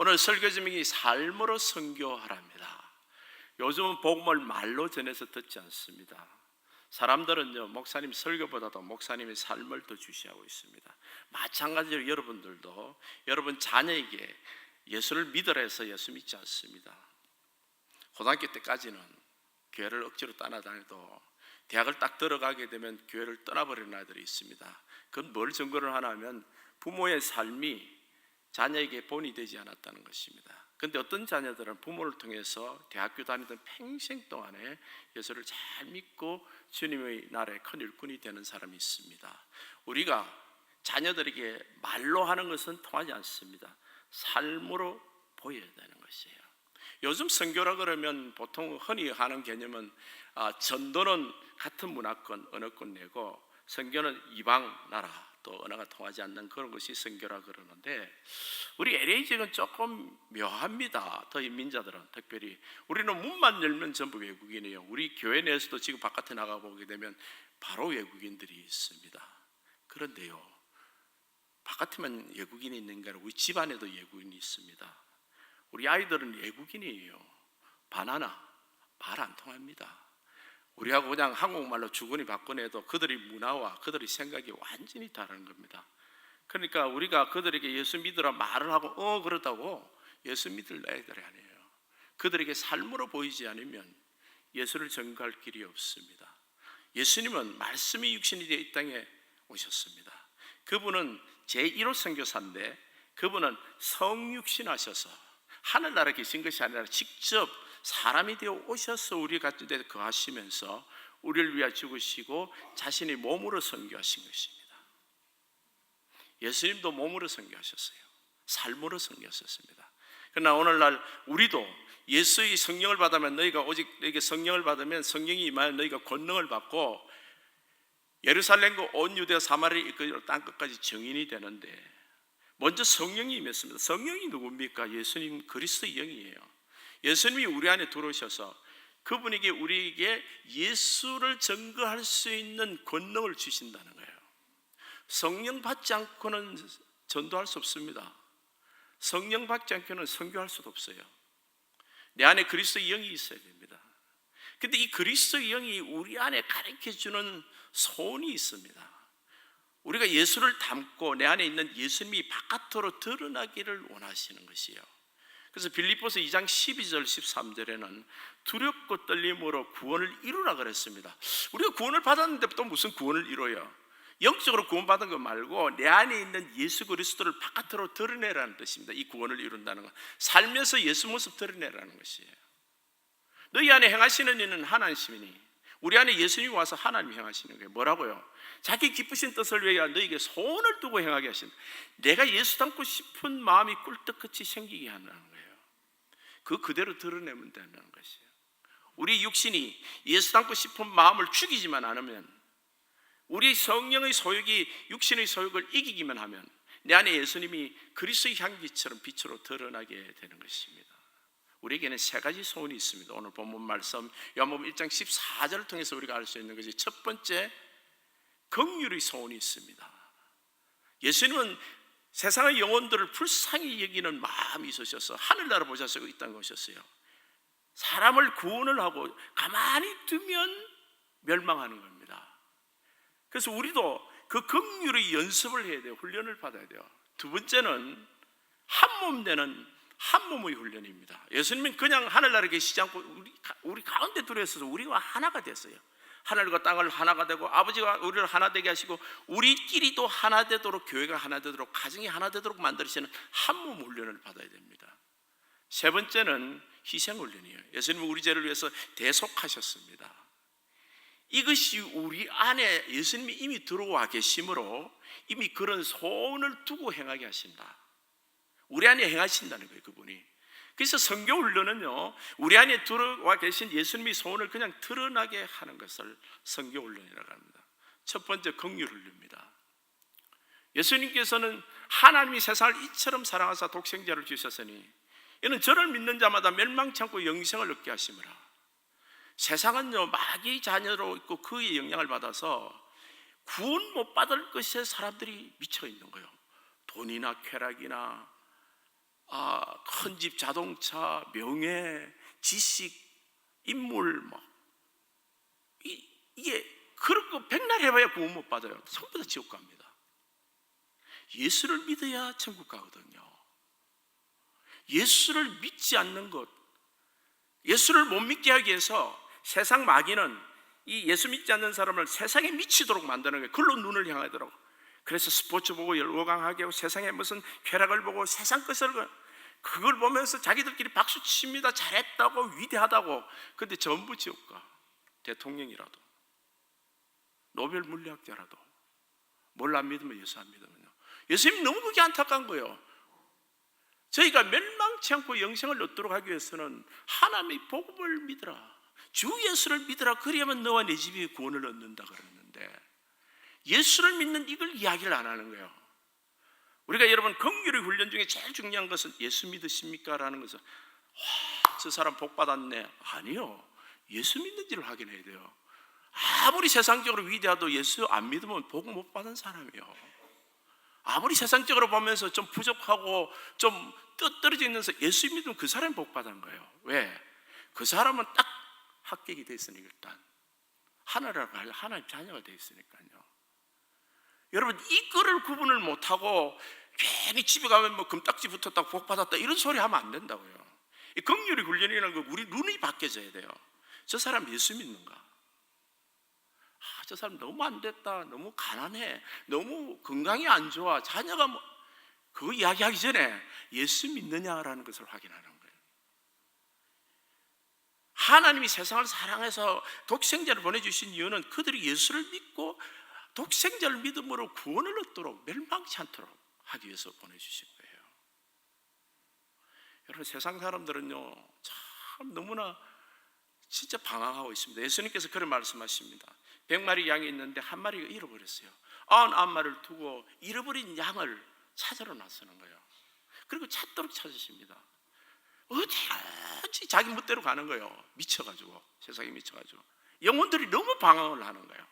오늘 설교 제목이 삶으로 선교하랍니다. 요즘은 복음을 말로 전해서 듣지 않습니다. 사람들은요, 목사님 설교보다도 목사님의 삶을 더 주시하고 있습니다. 마찬가지로 여러분들도 여러분 자녀에게 예수를 믿으라 해서 예수 믿지 않습니다. 고등학교 때까지는 교회를 억지로 따라다녀도 대학을 딱 들어가게 되면 교회를 떠나버리는 아이들이 있습니다. 그건 뭘 증거를 하나 하면 부모의 삶이 자녀에게 본이 되지 않았다는 것입니다. 그런데 어떤 자녀들은 부모를 통해서 대학교 다니던 평생 동안에 예수를 잘 믿고 주님의 나라의 큰 일꾼이 되는 사람이 있습니다. 우리가 자녀들에게 말로 하는 것은 통하지 않습니다. 삶으로 보여야 되는 것이에요. 요즘 선교라 그러면 보통 흔히 하는 개념은 전도는 같은 문화권, 언어권 내고 선교는 이방 나라 또 언어가 통하지 않는 그런 것이 선교라 그러는데, 우리 LA 지역은 조금 묘합니다. 더 인민자들은 특별히 우리는 문만 열면 전부 외국인이에요. 우리 교회 내에서도 지금 바깥에 나가보게 되면 바로 외국인들이 있습니다. 그런데요, 바깥에만 외국인이 있는 게 아니라 우리 집안에도 외국인이 있습니다. 우리 아이들은 외국인이에요. 바나나 말 안 통합니다. 우리하고 그냥 한국말로 주거니 받거니 해도 그들의 문화와 그들의 생각이 완전히 다른 겁니다. 그러니까 우리가 그들에게 예수 믿으라 말을 하고 그렇다고 예수 믿을 애들이 아니에요. 그들에게 삶으로 보이지 않으면 예수를 전가할 길이 없습니다. 예수님은 말씀이 육신이 되어 이 땅에 오셨습니다. 그분은 제1호 선교사인데 그분은 성육신하셔서 하늘나라에 계신 것이 아니라 직접 사람이 되어 오셔서 우리 같은 데 거하시면서 우리를 위하여 죽으시고 자신이 몸으로 선교하신 것입니다. 예수님도 몸으로 선교하셨어요. 삶으로 선교하셨습니다. 그러나 오늘날 우리도 예수의 성령을 받으면 너희가 오직 너희에게 성령을 받으면 성령이 임하여 너희가 권능을 받고 예루살렘과 온 유대와 사마리아 이끌어 땅 끝까지 증인이 되는데, 먼저 성령이 임했습니다. 성령이 누굽니까? 예수님 그리스도의 영이에요. 예수님이 우리 안에 들어오셔서 그분에게 우리에게 예수를 증거할 수 있는 권능을 주신다는 거예요. 성령 받지 않고는 전도할 수 없습니다. 성령 받지 않고는 선교할 수도 없어요. 내 안에 그리스도의 영이 있어야 됩니다. 그런데 이 그리스도의 영이 우리 안에 가르쳐주는 소원이 있습니다. 우리가 예수를 담고 내 안에 있는 예수님이 바깥으로 드러나기를 원하시는 것이에요. 그래서 빌립보서 2장 12절 13절에는 두렵고 떨림으로 구원을 이루라 그랬습니다. 우리가 구원을 받았는데 또 무슨 구원을 이뤄요? 영적으로 구원받은 것 말고 내 안에 있는 예수 그리스도를 바깥으로 드러내라는 뜻입니다. 이 구원을 이룬다는 건 살면서 예수 모습 드러내라는 것이에요. 너희 안에 행하시는 이는 하나님이니, 우리 안에 예수님이 와서 하나님이 행하시는 거예요. 뭐라고요? 자기 기쁘신 뜻을 위하여 너희에게 소원을 두고 행하게 하신다. 내가 예수 닮고 싶은 마음이 꿀떡같이 생기게 하는 거예요. 그대로 드러내면 되는 것이에요. 우리 육신이 예수 닮고 싶은 마음을 죽이지만 않으면, 우리 성령의 소욕이 육신의 소욕을 이기기만 하면 내 안에 예수님이 그리스도의 향기처럼 빛으로 드러나게 되는 것입니다. 우리에게는 세 가지 소원이 있습니다. 오늘 본문 말씀 요한복음 1장 14절을 통해서 우리가 알 수 있는 것이, 첫 번째, 긍휼의 소원이 있습니다. 예수님은 세상의 영혼들을 불쌍히 여기는 마음이 있으셔서 하늘나라 보셔서 이 땅에 오셨어요. 사람을 구원을 하고 가만히 두면 멸망하는 겁니다. 그래서 우리도 그 긍휼의 연습을 해야 돼요. 훈련을 받아야 돼요. 두 번째는 한 몸 되는 한 몸의 훈련입니다. 예수님은 그냥 하늘나라에 계시지 않고 우리 가운데 들어있어서 우리와 하나가 됐어요. 하늘과 땅을 하나가 되고 아버지가 우리를 하나 되게 하시고 우리끼리도 하나 되도록, 교회가 하나 되도록, 가정이 하나 되도록 만드시는 한 몸 훈련을 받아야 됩니다. 세 번째는 희생 훈련이에요. 예수님은 우리 죄를 위해서 대속하셨습니다. 이것이 우리 안에 예수님이 이미 들어와 계심으로 이미 그런 소원을 두고 행하게 하신다. 우리 안에 행하신다는 거예요, 그분이. 그래서 선교 훈련은요, 우리 안에 들어와 계신 예수님이 소원을 그냥 드러나게 하는 것을 선교 훈련이라고 합니다. 첫 번째, 긍휼 훈련입니다. 예수님께서는 하나님이 세상을 이처럼 사랑하사 독생자를 주셨으니 이는 저를 믿는 자마다 멸망치 않고 영생을 얻게 하심이라. 세상은요, 마귀의 자녀로 있고 그의 영향을 받아서 구원 못 받을 것에 사람들이 미쳐 있는 거예요. 돈이나 쾌락이나 큰 집, 자동차, 명예, 지식, 인물 이게 그런 거 백날 해봐야 구원 못 받아요. 전부 다 지옥 갑니다. 예수를 믿어야 천국 가거든요. 예수를 믿지 않는 것, 예수를 못 믿게 하기 위해서 세상 마귀는 이 예수 믿지 않는 사람을 세상에 미치도록 만드는 거예요. 그걸로 눈을 향하더라고. 그래서 스포츠 보고 열광하게 하고 세상에 무슨 쾌락을 보고 세상 것을 그걸 보면서 자기들끼리 박수 칩니다. 잘했다고, 위대하다고. 근데 전부 지옥 가. 대통령이라도, 노벨 물리학자라도 뭘 안 믿으면 예수 안 믿으면요. 예수님이 너무 그게 안타까운 거예요. 저희가 멸망치 않고 영생을 얻도록 하기 위해서는 하나님의 복음을 믿으라, 주 예수를 믿으라, 그리하면 너와 네 집이 구원을 얻는다 그러는데 예수를 믿는 이걸 이야기를 안 하는 거예요. 우리가 여러분 긍휼의 훈련 중에 제일 중요한 것은 예수 믿으십니까? 라는 것은 저 사람 복 받았네. 아니요, 예수 믿는지를 확인해야 돼요. 아무리 세상적으로 위대하도 예수 안 믿으면 복 못 받은 사람이에요. 아무리 세상적으로 보면서 좀 부족하고 좀 떨어져 있는 예수 믿으면 그 사람이 복 받은 거예요. 왜? 그 사람은 딱 합격이 돼 있으니까, 일단 하늘을 갈 하나님 자녀가 돼 있으니까요. 여러분 이거를 구분을 못하고 괜히 집에 가면 뭐 금딱지 붙었다고 복 받았다 이런 소리 하면 안 된다고요. 이 긍휼의 훈련이라는 거 우리 눈이 바뀌어져야 돼요. 저 사람 예수 믿는가? 저 사람 너무 안 됐다, 너무 가난해, 너무 건강이 안 좋아, 자녀가 그거 이야기하기 전에 예수 믿느냐라는 것을 확인하는 거예요. 하나님이 세상을 사랑해서 독생자를 보내주신 이유는 그들이 예수를 믿고 독생자를 믿음으로 구원을 얻도록, 멸망치 않도록 하기 위해서 보내주신 거예요. 여러분 세상 사람들은요 참 너무나 진짜 방황하고 있습니다. 예수님께서 그런 말씀하십니다. 100마리 양이 있는데 한 마리가 잃어버렸어요. 99마리를 두고 잃어버린 양을 찾으러 나서는 거예요. 그리고 찾도록 찾으십니다. 어디든지 자기 멋대로 가는 거예요. 미쳐가지고, 세상에 미쳐가지고 영혼들이 너무 방황을 하는 거예요.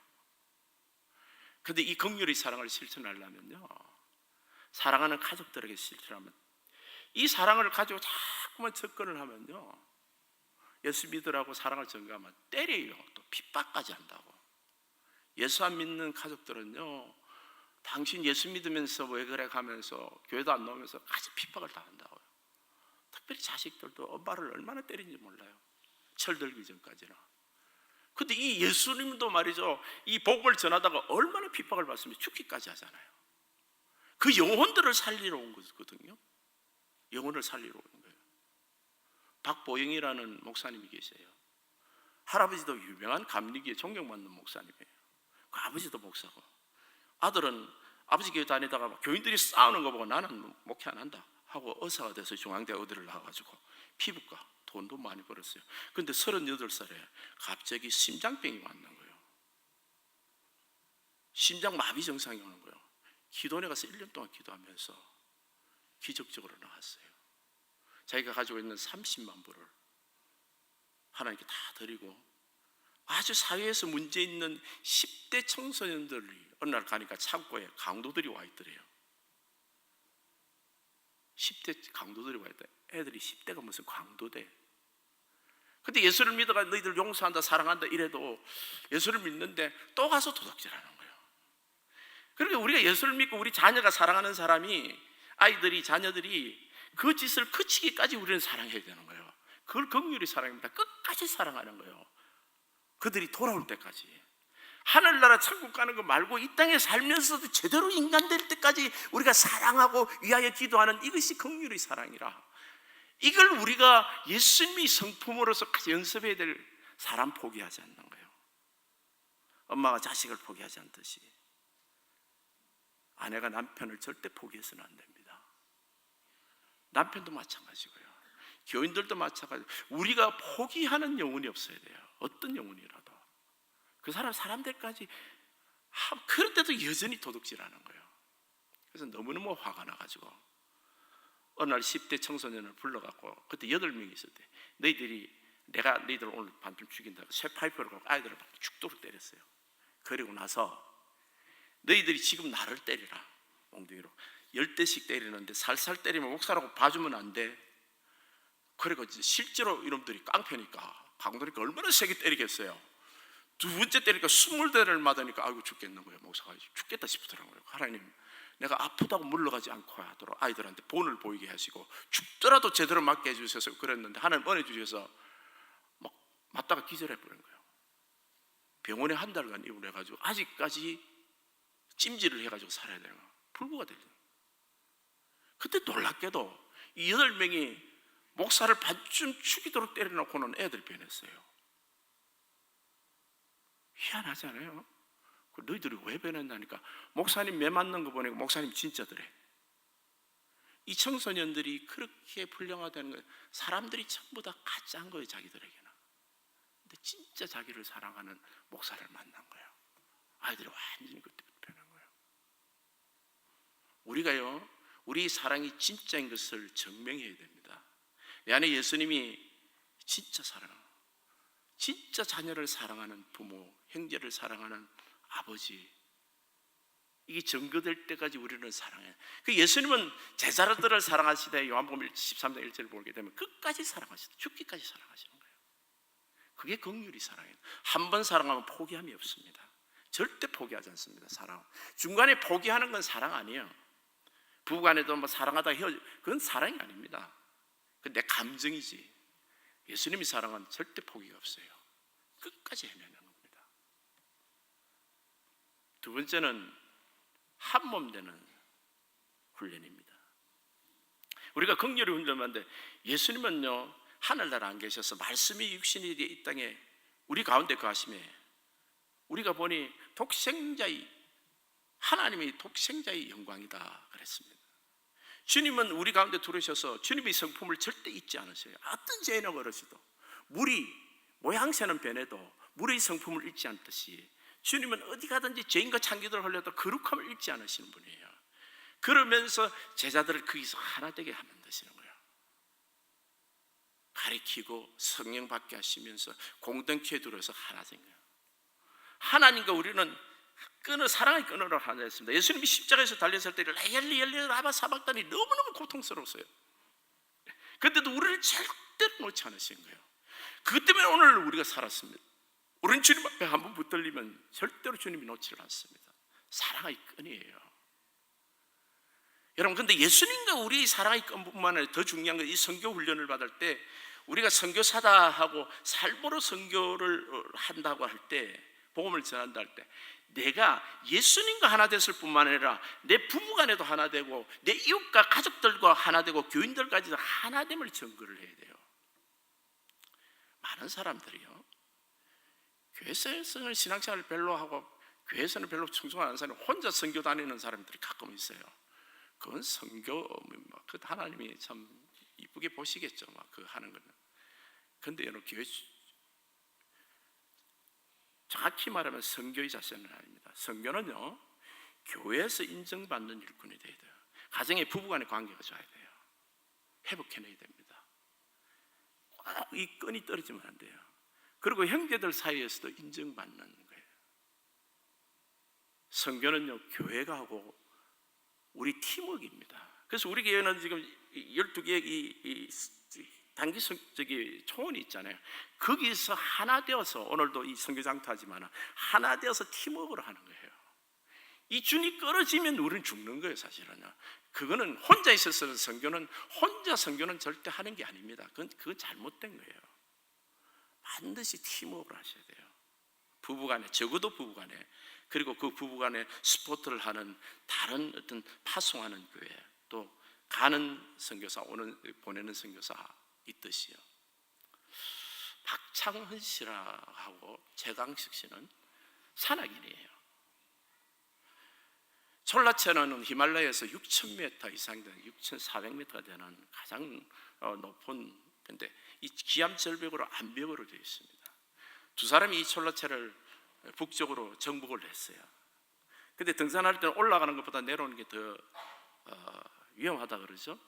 그런데 이 긍휼의 사랑을 실천하려면요, 사랑하는 가족들에게 실천하면, 이 사랑을 가지고 자꾸만 접근을 하면요, 예수 믿으라고 사랑을 전가하면 때려요. 또 핍박까지 한다고. 예수 안 믿는 가족들은요, 당신 예수 믿으면서 왜 그래 가면서 교회도 안 나오면서 아주 핍박을 당한다고요. 특별히 자식들도 엄마를 얼마나 때린지 몰라요. 철들기 전까지나. 근데 이 예수님도 말이죠, 이 복음을 전하다가 얼마나 핍박을 받으면 죽기까지 하잖아요. 그 영혼들을 살리러 온 거거든요. 영혼을 살리러 오는 거예요. 박보영이라는 목사님이 계세요. 할아버지도 유명한 감리교에 존경받는 목사님이에요. 그 아버지도 목사고, 아들은 아버지 교회 다니다가 교인들이 싸우는 거 보고 나는 목회 안 한다 하고 의사가 돼서 중앙대 의대를 나와가지고 피부과 돈도 많이 벌었어요. 근데 38살에 갑자기 심장병이 왔는 거예요. 심장 마비 증상이 오는 거예요. 기도원에 가서 1년 동안 기도하면서 기적적으로 나았어요. 자기가 가지고 있는 30만 불을 하나님께 다 드리고, 아주 사회에서 문제 있는 10대 청소년들이 어느 날 가니까 창고에 강도들이 와 있더래요. 10대 강도들이 와 있다. 애들이 10대가 무슨 강도대. 근데 예수를 믿어가 너희들 용서한다, 사랑한다 이래도 예수를 믿는데 또 가서 도둑질하는 거예요. 그러니까 우리가 예수를 믿고 우리 자녀가 사랑하는 사람이, 아이들이, 자녀들이 그 짓을 그치기까지 우리는 사랑해야 되는 거예요. 그걸 긍휼의 사랑입니다. 끝까지 사랑하는 거예요. 그들이 돌아올 때까지. 하늘나라 천국 가는 거 말고 이 땅에 살면서도 제대로 인간 될 때까지 우리가 사랑하고 위하여 기도하는 이것이 긍휼의 사랑이라. 이걸 우리가 예수님의 성품으로서 연습해야 될, 사람 포기하지 않는 거예요. 엄마가 자식을 포기하지 않듯이 아내가 남편을 절대 포기해서는 안 됩니다. 남편도 마찬가지고요. 교인들도 마찬가지고, 우리가 포기하는 영혼이 없어야 돼요. 어떤 영혼이라도. 그 사람 될까지. 그런데도 여전히 도둑질하는 거예요. 그래서 너무너무 화가 나가지고 어느 날 10대 청소년을 불러갖고, 그때 8명이 있었대. 내가 너희들 오늘 밤좀 죽인다고 쇠파이프를 갖고 아이들을 죽도록 때렸어요. 그리고 나서 너희들이 지금 나를 때리라, 엉덩이로. 10대씩 때리는데 살살 때리면 목사라고 봐주면 안 돼. 그리고 실제로 이놈들이 깡패니까 강도니까 얼마나 세게 때리겠어요. 두 번째 때리니까 20대를 맞으니까 아이고 죽겠는 거예요. 목사가 죽겠다 싶더라고요. 하나님, 내가 아프다고 물러가지 않고 하도록 아이들한테 본을 보이게 하시고 죽더라도 제대로 맞게 해주셔서 그랬는데 하나님 은혜 주셔서 막 맞다가 기절해버린 거예요. 병원에 한 달간 입원해가지고 아직까지 찜질을 해가지고 살아야 되는 거예요. 불구가 되죠. 그때 놀랍게도 이 8명이 목사를 반쯤 죽이도록 때려놓고는 애들 변했어요. 희한하지 않아요? 너희들이 왜 변했나니까 목사님 매 맞는 거 보니까 목사님 진짜더래. 이 청소년들이 그렇게 불량화되는 거예요. 사람들이 전부 다 가짜인 거예요, 자기들에게는. 근데 진짜 자기를 사랑하는 목사를 만난 거예요. 아이들이 완전히 그때 변한 거예요. 우리가요, 우리 사랑이 진짜인 것을 증명해야 됩니다. 내 안에 예수님이 진짜 사랑, 진짜 자녀를 사랑하는 부모, 형제를 사랑하는 아버지, 이게 증거될 때까지 우리는 사랑해요. 그 예수님은 제자들을 사랑하시되 요한복음 13장 1절을 보게 되면 끝까지 사랑하시다, 죽기까지 사랑하시는 거예요. 그게 긍휼이 사랑이에요. 한 번 사랑하면 포기함이 없습니다. 절대 포기하지 않습니다. 사랑 중간에 포기하는 건 사랑 아니에요. 부부간에도 뭐 사랑하다 헤어져, 그건 사랑이 아닙니다. 그건 내 감정이지. 예수님이 사랑은 절대 포기가 없어요. 끝까지 헤매는 겁니다. 두 번째는 한 몸 되는 훈련입니다. 우리가 긍휼히 훈련하는데 예수님은요, 하늘나라 안 계셔서 말씀이 육신이 되어 이 땅에 우리 가운데 거하심에 우리가 보니 독생자의, 하나님의 독생자의 영광이다 그랬습니다. 주님은 우리 가운데 들어오셔서 주님의 성품을 절대 잊지 않으셔요. 어떤 죄인을 걸으시도 물이 모양새는 변해도 물의 성품을 잊지 않듯이 주님은 어디 가든지 죄인과 창기들을 흘려도 거룩함을 잊지 않으시는 분이에요. 그러면서 제자들을 거기서 하나 되게 만드시는 거예요. 가리키고 성령 받게 하시면서 공동체에 들어서 하나 된 거예요. 하나님과 우리는 사랑의 끈으로 하나 됐습니다. 예수님이 십자가에서 달렸을 때 엘리 라마 사박단이 너무너무 고통스러웠어요. 그런데도 우리를 절대로 놓지 않으신 거예요. 그것 때문에 오늘 우리가 살았습니다. 우리는 주님 앞에 한번 붙들리면 절대로 주님이 놓지를 않습니다. 사랑의 끈이에요. 여러분, 근데 예수님과 우리 사랑의 끈뿐만 아니라 더 중요한 건 이 선교 훈련을 받을 때 우리가 선교사다 하고 삶으로 선교를 한다고 할 때, 복음을 전한다 할 때 내가 예수님과 하나 됐을 뿐만 아니라 내 부부간에도 하나 되고 내 이웃과 가족들과 하나 되고 교인들까지도 하나됨을 증거를 해야 돼요. 많은 사람들이요, 교회에서는 신앙생활을 별로 하고 교회에서는 별로 충성을 안 하는 사람이 혼자 선교 다니는 사람들이 가끔 있어요. 그건 선교, 그 하나님이 참 이쁘게 보시겠죠, 그 하는 거는. 근데 여러분, 교회 정확히 말하면 선교의 자세는 아닙니다. 선교는요, 교회에서 인정받는 일꾼이 돼야 돼요. 가정의 부부간의 관계가 좋아야 돼요. 회복해내야 됩니다. 꼭 이 끈이 떨어지면 안 돼요. 그리고 형제들 사이에서도 인정받는 거예요. 선교는요, 교회가 하고 우리 팀워크입니다. 그래서 우리 교회는 지금 12개의 이 단기 초원이 있잖아요. 거기서 하나 되어서, 오늘도 이 선교장터하지만 하나 되어서 팀워크를 하는 거예요. 이 줄이 끊어지면 우리는 죽는 거예요, 사실은요. 그거는 혼자 있어서는 혼자 선교는 절대 하는 게 아닙니다. 그건 잘못된 거예요. 반드시 팀워크를 하셔야 돼요. 부부간에, 적어도 부부간에, 그리고 그 부부간에 스포트를 하는 다른 어떤 파송하는 교회, 또 가는 선교사, 보내는 선교사 있듯이요. 박창헌 씨하고 최강식 씨는 산악인이에요. 촐라체는 히말라야에서 6,000m 이상 되는 6,400m가 되는 가장 높은 데인데 이 기암절벽으로 암벽으로 되어 있습니다. 두 사람이 이 촐라체를 북쪽으로 정복을 했어요. 근데 등산할 때는 올라가는 것보다 내려오는 게 더 위험하다 그러죠.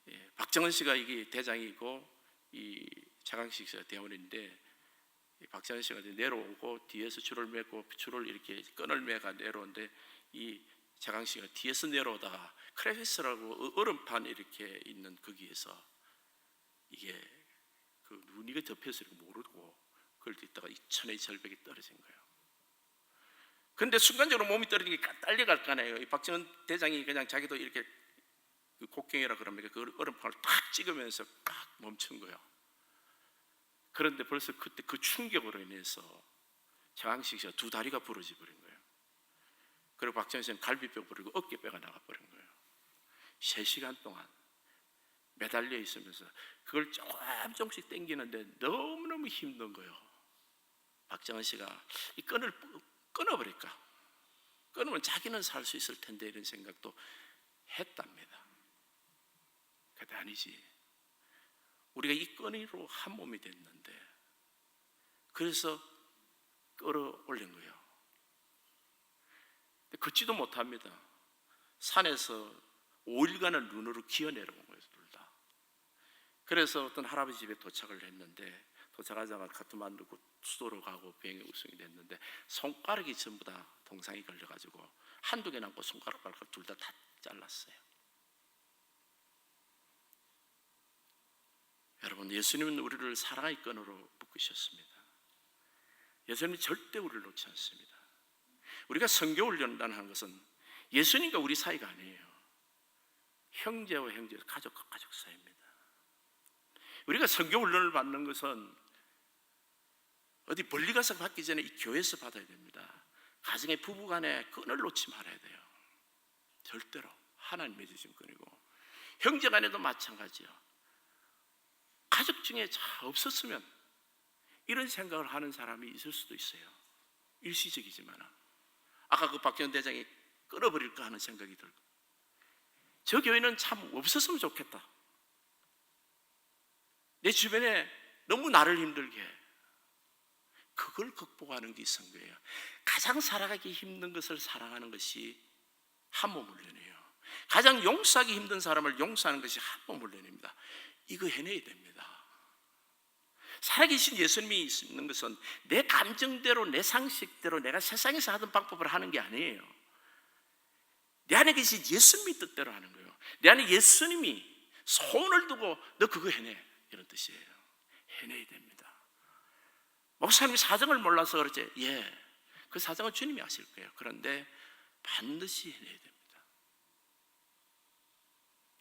예, 박정은 씨가 이게 대장이고 이 최강식 씨가 대원인데, 박정은 씨가 내려오고 뒤에서 줄을 매고 줄을 이렇게 끈을 매가 내려오는데 이 최강식이가 뒤에서 내려오다가 크레비스라고 얼음판 이렇게 있는 거기에서 이게 그 무늬가 덮여서 이렇게 모르고 그걸 있다가 이 천의 절벽에 떨어진 거예요. 근데 순간적으로 몸이 떨어지니까 딸려갈 거 아니에요. 이 박정은 대장이 그냥 자기도 이렇게 그 곡경이라 그럽니까? 그 얼음판을 탁 찍으면서 딱 멈춘 거예요. 그런데 벌써 그때 그 충격으로 인해서 최강식 씨가 두 다리가 부러져 버린 거예요. 그리고 박정희 씨는 갈비뼈 부러지고 어깨뼈가 나가버린 거예요. 3시간 동안 매달려 있으면서 그걸 조금씩 당기는데 너무너무 힘든 거예요. 박정희 씨가 이 끈을 끊어버릴까? 끊으면 자기는 살 수 있을 텐데 이런 생각도 했답니다. 그게 아니지. 우리가 이 끈으로 한 몸이 됐는데 그래서 끌어올린 거예요. 걷지도 못합니다. 산에서 5일간을 눈으로 기어 내려온 거예요, 둘 다. 그래서 어떤 할아버지 집에 도착을 했는데 도착하자마자 카트만두 수도로 가고 비행기 우승이 됐는데 손가락이 전부 다 동상이 걸려가지고 한두 개 남고 손가락 발가락 둘 다 잘랐어요. 여러분, 예수님은 우리를 사랑의 끈으로 묶으셨습니다. 예수님은 절대 우리를 놓지 않습니다. 우리가 선교 훈련을 하는 것은 예수님과 우리 사이가 아니에요. 형제와 형제, 가족과 가족 사이입니다. 우리가 선교 훈련을 받는 것은 어디 멀리 가서 받기 전에 이 교회에서 받아야 됩니다. 가정의 부부간에 끈을 놓지 말아야 돼요. 절대로 하나님의 주신 끈이고 형제간에도 마찬가지요. 가족 중에 없었으면 이런 생각을 하는 사람이 있을 수도 있어요. 일시적이지만 아까 그 박정희 대장이 끊어버릴까 하는 생각이 들고 저 교회는 참 없었으면 좋겠다. 내 주변에 너무 나를 힘들게 해. 그걸 극복하는 게 선교예요. 가장 살아가기 힘든 것을 사랑하는 것이 한몸 훈련이에요. 가장 용서하기 힘든 사람을 용서하는 것이 한몸 훈련입니다. 이거 해내야 됩니다. 살아계신 예수님이 있는 것은 내 감정대로 내 상식대로 내가 세상에서 하던 방법을 하는 게 아니에요. 내 안에 계신 예수님이 뜻대로 하는 거예요. 내 안에 예수님이 손을 두고 너 그거 해내 이런 뜻이에요. 해내야 됩니다. 목사님이 사정을 몰라서 그렇지 그 사정은 주님이 아실 거예요. 그런데 반드시 해내야 됩니다.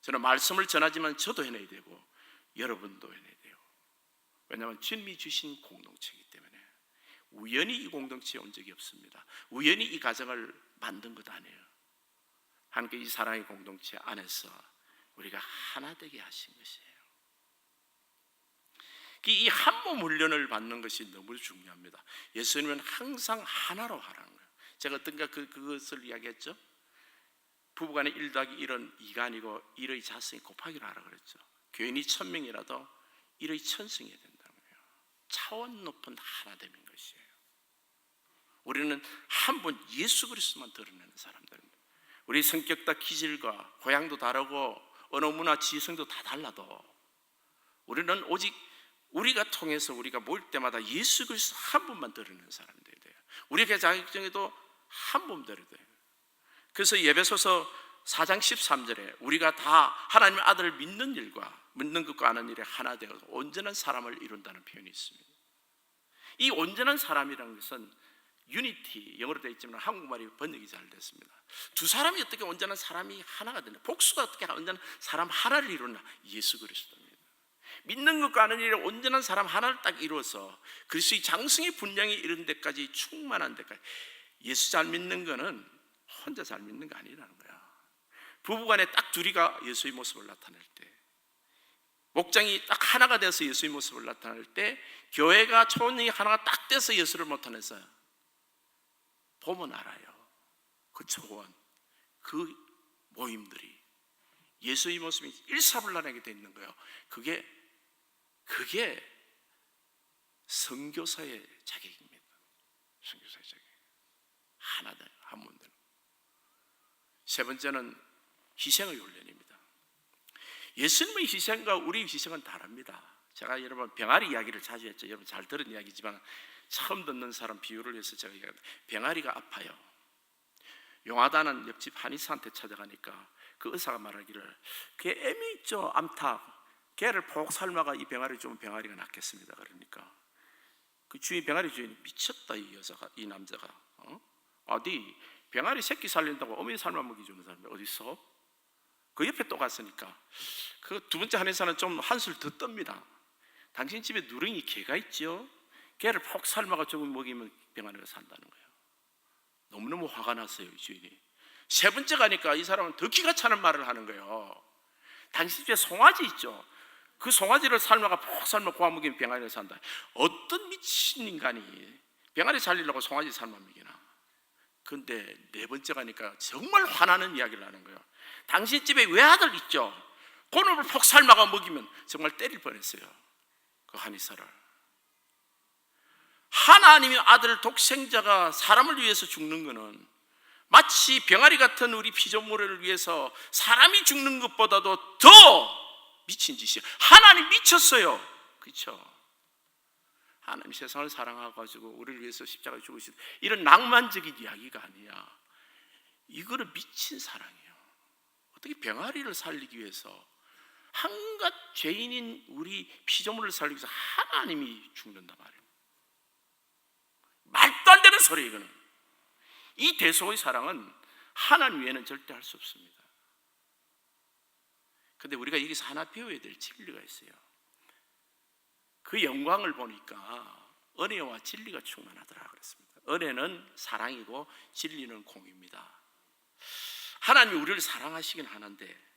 저는 말씀을 전하지만 저도 해내야 되고 여러분도 해내야 돼요. 왜냐하면 주님이 주신 공동체이기 때문에 우연히 이 공동체에 온 적이 없습니다. 우연히 이 가정을 만든 것 아니에요. 함께 이 사랑의 공동체 안에서 우리가 하나 되게 하신 것이에요. 이 한몸 훈련을 받는 것이 너무 중요합니다. 예수님은 항상 하나로 하라는 거예요. 제가 어떤가 그것을 이야기했죠. 부부간의 1 더하기 1은 2가 아니고 1의 자성이 곱하기로 하라 그랬죠. 교인이 1000명이라도 1의 1000성이 된다는 거예요. 차원 높은 하나됨인 것이에요. 우리는 한 분 예수 그리스도만 드러내는 사람들입니다. 우리 성격과 기질과 고향도 다르고 언어 문화 지성도 다 달라도 우리는 오직 우리가 통해서 우리가 모일 때마다 예수 그리스도 한 분만 드러내는 사람들이 돼요. 우리가 자격증에도 한 분 드려야 돼요. 그래서 예배소서 4장 13절에 우리가 다 하나님의 아들을 믿는 일과 믿는 것과 아는 일에 하나 되어서 온전한 사람을 이룬다는 표현이 있습니다. 이 온전한 사람이라는 것은 유니티, 영어로 되어 있지만 한국말이 번역이 잘 됐습니다. 두 사람이 어떻게 온전한 사람이 하나가 되나? 복수가 어떻게 온전한 사람 하나를 이루나? 예수 그리스도입니다. 믿는 것과 아는 일에 온전한 사람 하나를 딱 이루어서 그리스도의 장성의 분량이 이런 데까지 충만한 데까지. 예수 잘 믿는 거는 혼자 잘 믿는 거 아니라는 거야. 부부간에 딱 둘이가 예수의 모습을 나타낼 때, 목장이 딱 하나가 돼서 예수의 모습을 나타낼 때, 교회가 초원이 하나가 딱 돼서 예수를 나타내서 보면 알아요. 그 초원, 그 모임들이 예수의 모습이 일사불란하게 돼 있는 거예요. 그게 선교사의 자격입니다. 선교사의 자격. 하나 돼, 한 분 되는. 세 번째는 희생의 훈련입니다. 예수님의 희생과 우리의 희생은 다릅니다. 제가 여러분 병아리 이야기를 자주 했죠. 여러분 잘 들은 이야기지만 처음 듣는 사람 비유를 해서 제가 이야기합니다. 병아리가 아파요. 용하다는 옆집 한의사한테 찾아가니까 그 의사가 말하기를 걔 애미 있죠, 암탉, 걔를 폭 삶아가 이 병아리 좀 병아리가 낫겠습니다. 그러니까 그 주인, 병아리 주인이 미쳤다. 이 여자가, 이 남자가 어디 병아리 새끼 살린다고 어머니 삶아 먹이주는 사람이 어디 있어? 그 옆에 또 갔으니까 그 두 번째 한의사는 좀 한술 더 떱니다. 당신 집에 누렁이 개가 있죠? 개를 폭 삶아가 조금 먹이면 병아리가 산다는 거예요. 너무너무 화가 났어요, 이 주인이. 세 번째 가니까 이 사람은 더 기가 차는 말을 하는 거예요. 당신 집에 송아지 있죠? 그 송아지를 삶아가 폭 삶아 구워 먹이면 병아리가 산다. 어떤 미친 인간이 병아리 살리려고 송아지 삶아 먹이나? 근데 네 번째 가니까 정말 화나는 이야기를 하는 거예요. 당신 집에 외아들 있죠? 그놈을 폭 삶아가 먹이면 정말 때릴 뻔했어요, 그 한의사를. 하나님의 아들 독생자가 사람을 위해서 죽는 것은 마치 병아리 같은 우리 피조물을 위해서 사람이 죽는 것보다도 더 미친 짓이에요. 하나님 미쳤어요. 그렇죠? 하나님 세상을 사랑하셔가지고 우리를 위해서 십자가에 죽으신 이런 낭만적인 이야기가 아니야. 이거는 미친 사랑이에요. 어떻게 병아리를 살리기 위해서, 한갓 죄인인 우리 피조물을 살리기 위해서 하나님이 죽는단 말이에요. 말도 안 되는 소리. 이거는, 이 대속의 사랑은 하나님 외에는 절대 할 수 없습니다. 근데 우리가 여기서 하나 배워야 될 진리가 있어요. 그 영광을 보니까 은혜와 진리가 충만하더라 그랬습니다. 은혜는 사랑이고 진리는 공입니다. 하나님이 우리를 사랑하시긴 하는데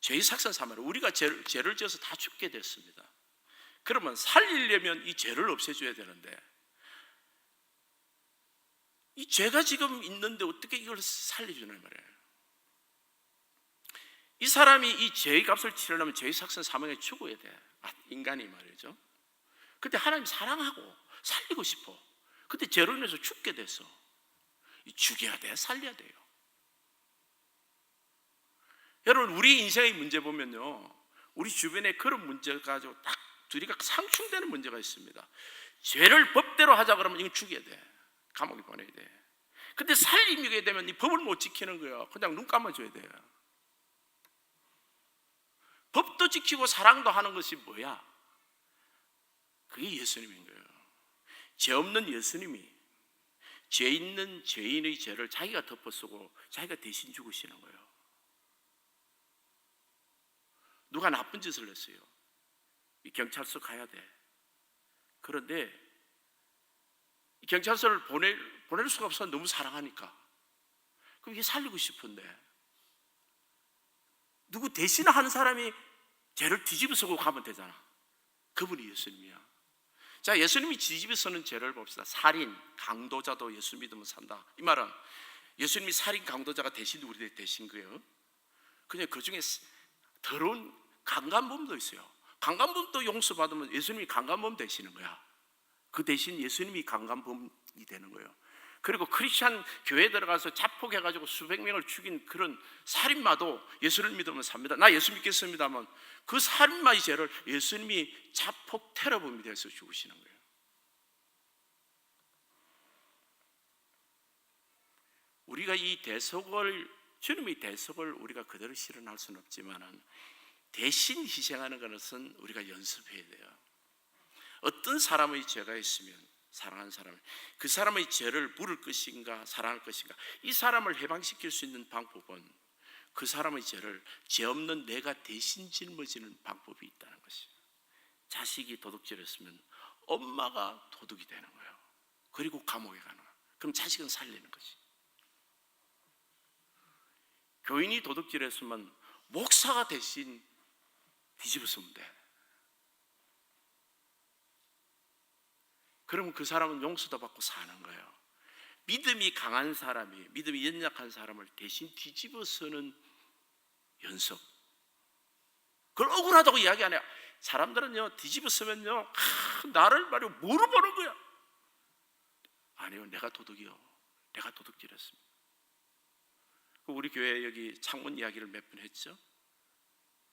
죄의 삭선 사마로 우리가 죄를 지어서 다 죽게 됐습니다. 그러면 살리려면 이 죄를 없애줘야 되는데 이 죄가 지금 있는데 어떻게 이걸 살려주나 말이에요. 이 사람이 이 죄의 값을 치르려면 죄의 삭선 사망에 죽어야 돼. 인간이 말이죠. 근데 하나님 사랑하고 살리고 싶어. 근데 죄로 인해서 죽게 됐어. 죽여야 돼, 살려야 돼요. 여러분, 우리 인생의 문제 보면요, 우리 주변에 그런 문제가 가지고 딱 둘이가 상충되는 문제가 있습니다. 죄를 법대로 하자 그러면 이건 죽여야 돼, 감옥에 보내야 돼. 근데 살리게 되면 이 법을 못 지키는 거야. 그냥 눈 감아줘야 돼요. 법도 지키고 사랑도 하는 것이 뭐야? 그게 예수님인 거예요. 죄 없는 예수님이 죄 있는 죄인의 죄를 자기가 덮어쓰고 자기가 대신 죽으시는 거예요. 누가 나쁜 짓을 했어요. 이 경찰서 가야 돼. 그런데 이 경찰서를 보낼 수가 없어. 너무 사랑하니까. 그럼 이게 살리고 싶은데 누구 대신 하는 사람이 죄를 뒤집어쓰고 가면 되잖아. 그분이 예수님이야. 자, 예수님이 뒤집어쓰는 죄를 봅시다. 살인, 강도자도 예수 믿으면 산다. 이 말은 예수님이 살인, 강도자가 대신 우리 대신 거예요. 그냥 그 중에 더러운 강간범도 있어요. 강간범도 용서받으면 예수님이 강간범 되시는 거야. 그 대신 예수님이 강간범이 되는 거예요. 그리고 크리스찬 교회에 들어가서 자폭해가지고 수백 명을 죽인 그런 살인마도 예수를 믿으면 삽니다. 나 예수 믿겠습니다만 그 살인마의 죄를 예수님이 자폭 테러범이 돼서 죽으시는 거예요. 우리가 이 대속을, 주님의 대속을 우리가 그대로 실현할 수는 없지만 대신 희생하는 것은 우리가 연습해야 돼요. 어떤 사람의 죄가 있으면 사랑하는 사람, 그 사람의 죄를 물을 것인가 사랑할 것인가, 이 사람을 해방시킬 수 있는 방법은 그 사람의 죄를 죄 없는 내가 대신 짊어지는 방법이 있다는 것이에요. 자식이 도둑질했으면 엄마가 도둑이 되는 거예요. 그리고 감옥에 가는 거예요. 그럼 자식은 살리는 거지. 교인이 도둑질했으면 목사가 대신 뒤집어쓰면 돼. 그러면 그 사람은 용서도 받고 사는 거예요. 믿음이 강한 사람이, 믿음이 연약한 사람을 대신 뒤집어쓰는 연습. 그걸 억울하다고 이야기 안 해요. 사람들은요, 뒤집어쓰면요, 나를 말이요, 뭐로 보는 거야? 아니요, 내가 도둑이요. 내가 도둑질했습니다. 우리 교회 여기 창문 이야기를 몇 번 했죠?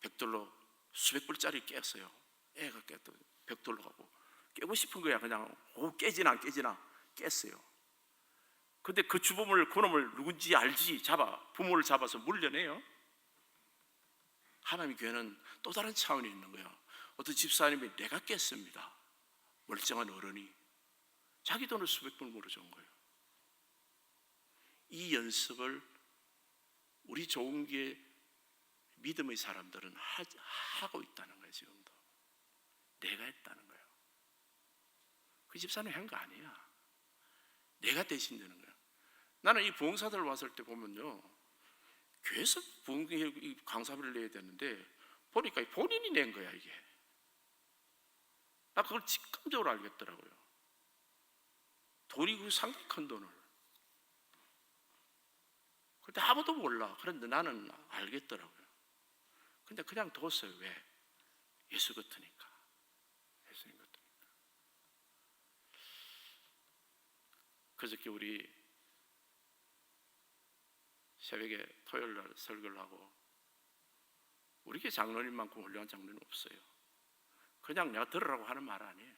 벽돌로 수백 불짜리 깼어요. 애가 깼더니 벽돌로 가고 깨고 싶은 거야. 그냥 깨지나 안 깨지나 깼어요. 근데 그 주범을, 그놈을 누군지 알지 부모를 잡아서 물려내요. 하나님의 교회는 또 다른 차원이 있는 거예요. 어떤 집사님이 내가 깼습니다. 멀쩡한 어른이 자기 돈을 수백 불 물어준 거예요. 이 연습을 우리 좋은교회 믿음의 사람들은 하고 있다는 거예요. 지금도 내가 했다는 거예요. 그 집사람이 한 거 아니야. 내가 대신 되는 거야. 나는 이 부흥사들 왔을 때 보면요, 교회에서 부흥 강사비를 내야 되는데 보니까 본인이 낸 거야. 이게 나 그걸 직감적으로 알겠더라고요. 돈이 그 상당히 큰 돈을. 근데 아무도 몰라. 그런데 나는 알겠더라고요. 근데 그냥 뒀어요. 왜? 예수 같으니까. 예수님 같으니까. 그저께 우리 새벽에 토요일 날 설교를 하고, 우리 교회 장로님만큼 훌륭한 장로님 없어요. 그냥 내가 들으라고 하는 말 아니에요.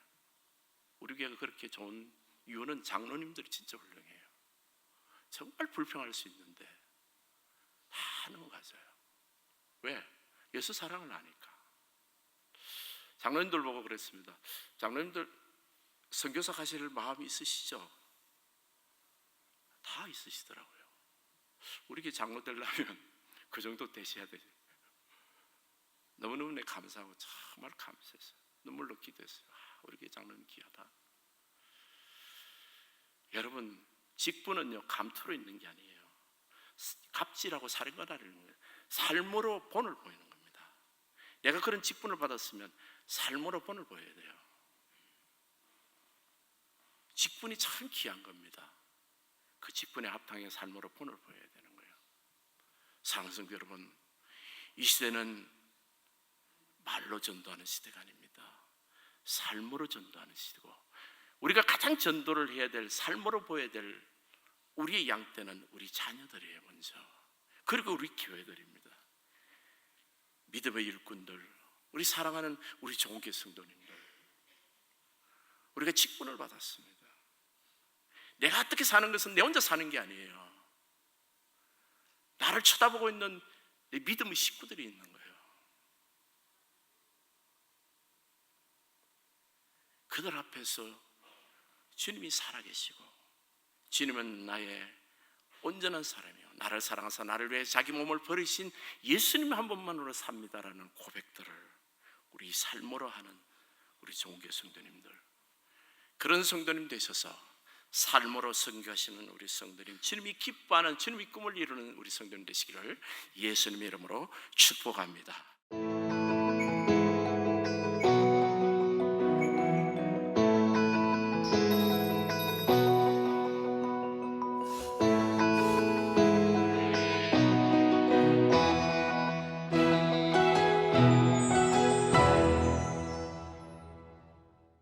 우리 교회가 그렇게 좋은 이유는 장로님들이 진짜 훌륭해요. 정말 불평할 수 있는데 다 넘어가져요. 왜? 예수 사랑을 아니까. 장로님들 보고 그랬습니다. 장로님들 선교사 가실 마음이 있으시죠? 다 있으시더라고요. 우리 교회 장로 되려면 그 정도 되셔야 돼요. 너무너무 감사하고 정말 감사했어요. 눈물로 기도했어요. 우리 교회 장로님 귀하다. 여러분, 직분은요 감투로 있는 게 아니에요. 갑질하고 살인과다라는 거예요. 삶으로 본을 보이는 겁니다. 내가 그런 직분을 받았으면 삶으로 본을 보여야 돼요. 직분이 참 귀한 겁니다. 그 직분에 합당해 삶으로 본을 보여야 되는 거예요. 사랑하는 성도 여러분, 이 시대는 말로 전도하는 시대가 아닙니다. 삶으로 전도하는 시대고, 우리가 가장 전도를 해야 될, 삶으로 보여야 될 우리의 양떼는 우리 자녀들이에요. 먼저. 그리고 우리 교회들입니다. 믿음의 일꾼들, 우리 사랑하는 우리 좋은교회 성도님들, 우리가 직분을 받았습니다. 내가 어떻게 사는 것은 내 혼자 사는 게 아니에요. 나를 쳐다보고 있는 내 믿음의 식구들이 있는 거예요. 그들 앞에서 주님이 살아계시고, 주님은 나의 온전한 사람이요, 나를 사랑하사 나를 위해 자기 몸을 버리신 예수님 한 분만으로 삽니다라는 고백들을 우리 삶으로 하는 우리 좋은교회 성도님들, 그런 성도님 되셔서 삶으로 선교하시는 우리 성도님, 주님이 기뻐하는, 주님이 꿈을 이루는 우리 성도님 되시기를 예수님의 이름으로 축복합니다.